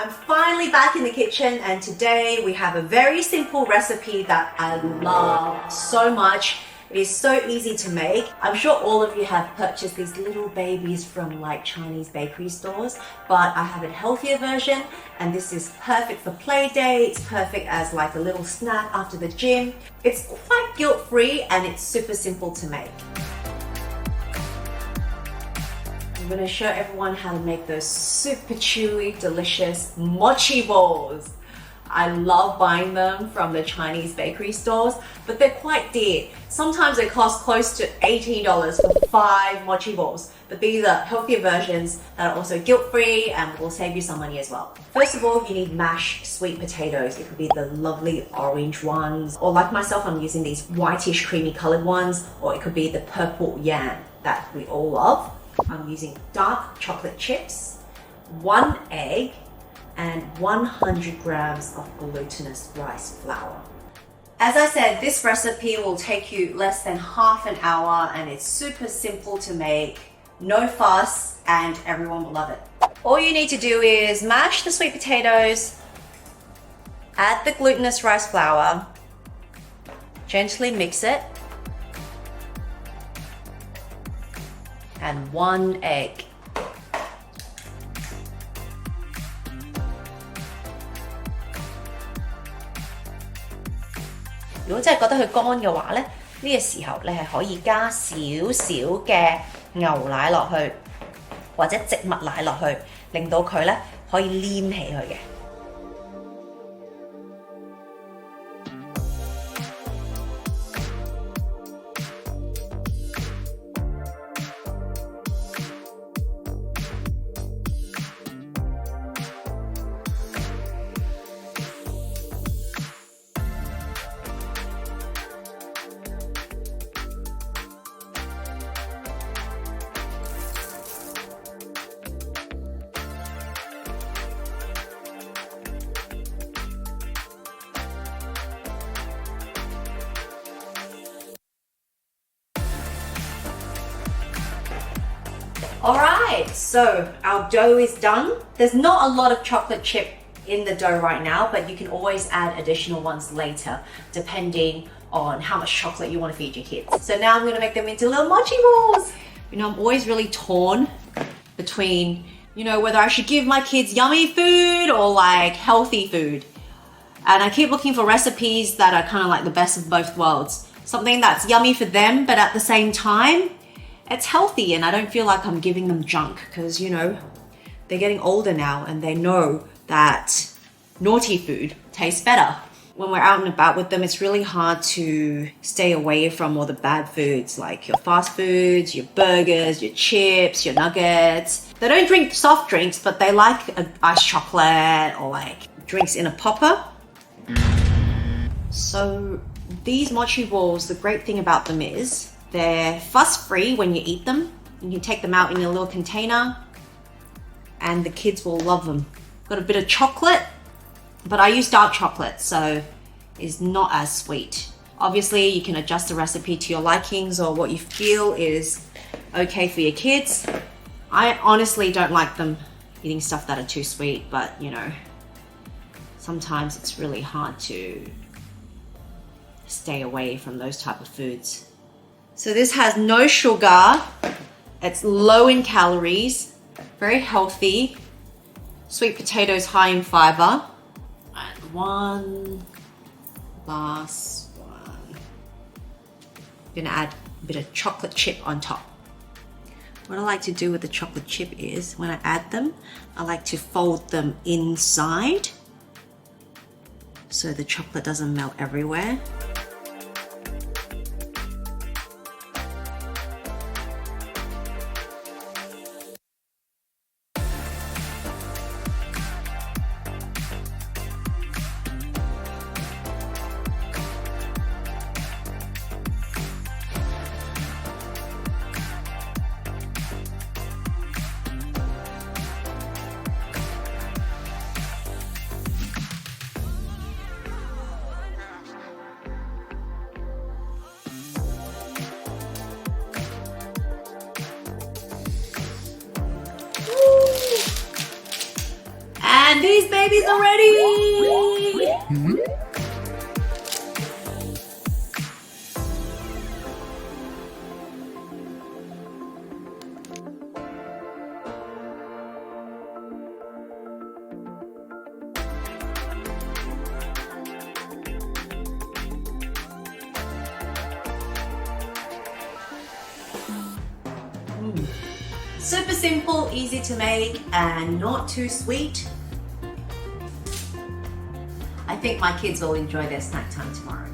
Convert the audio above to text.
I'm finally back in the kitchen, and today we have a very simple recipe that I love so much. It is so easy to make. I'm sure all of you have purchased these little babies from like Chinese bakery stores, but I have a healthier version, and this is perfect for play dates, perfect as like a little snack after the gym. It's quite guilt-free and it's super simple to make. I'm going to show everyone how to make those super chewy, delicious mochi balls. I love buying them from the Chinese bakery stores, but they're quite dear. Sometimes they cost close to $18 for 5 mochi balls, but these are healthier versions that are also guilt-free and will save you some money as well. First of all, you need mashed sweet potatoes. It could be the lovely orange ones, or like myself, I'm using these whitish creamy colored ones, or it could be the purple yam that we all love. I'm using dark chocolate chips, 1 egg, and 100 grams of glutinous rice flour. As I said, this recipe will take you less than half an hour and it's super simple to make, no fuss, and everyone will love it. All you need to do is mash the sweet potatoes, add the glutinous rice flour, gently mix it, and 1 egg. If you want to get it dry, then this time you can add少少嘅牛奶落去，或者植物奶落去，令到佢咧可以黏起佢嘅。Alright, so our dough is done. There's not a lot of chocolate chip in the dough right now, but you can always add additional ones later, depending on how much chocolate you want to feed your kids. So now I'm going to make them into little mochi balls. You know, I'm always really torn between, you know, whether I should give my kids yummy food or like healthy food. And I keep looking for recipes that are kind of like the best of both worlds. Something that's yummy for them, but at the same time, it's healthy and I don't feel like I'm giving them junk because, you know, they're getting older now and they know that naughty food tastes better. When we're out and about with them, it's really hard to stay away from all the bad foods like your fast foods, your burgers, your chips, your nuggets. They don't drink soft drinks, but they like iced chocolate or like drinks in a popper. So these mochi balls, the great thing about them is they're fuss-free when you eat them. You can take them out in your little container and the kids will love them. Got a bit of chocolate, but I use dark chocolate, so it's not as sweet. Obviously, you can adjust the recipe to your likings or what you feel is okay for your kids. I honestly don't like them eating stuff that are too sweet, but you know, sometimes it's really hard to stay away from those type of foods. So this has no sugar, it's low in calories, very healthy, sweet potatoes high in fiber, and one last one. I'm gonna add a bit of chocolate chip on top. What I like to do with the chocolate chip is, when I add them, I like to fold them inside so the chocolate doesn't melt everywhere. And these babies are ready! Super simple, easy to make, and not too sweet. I think my kids will enjoy their snack time tomorrow.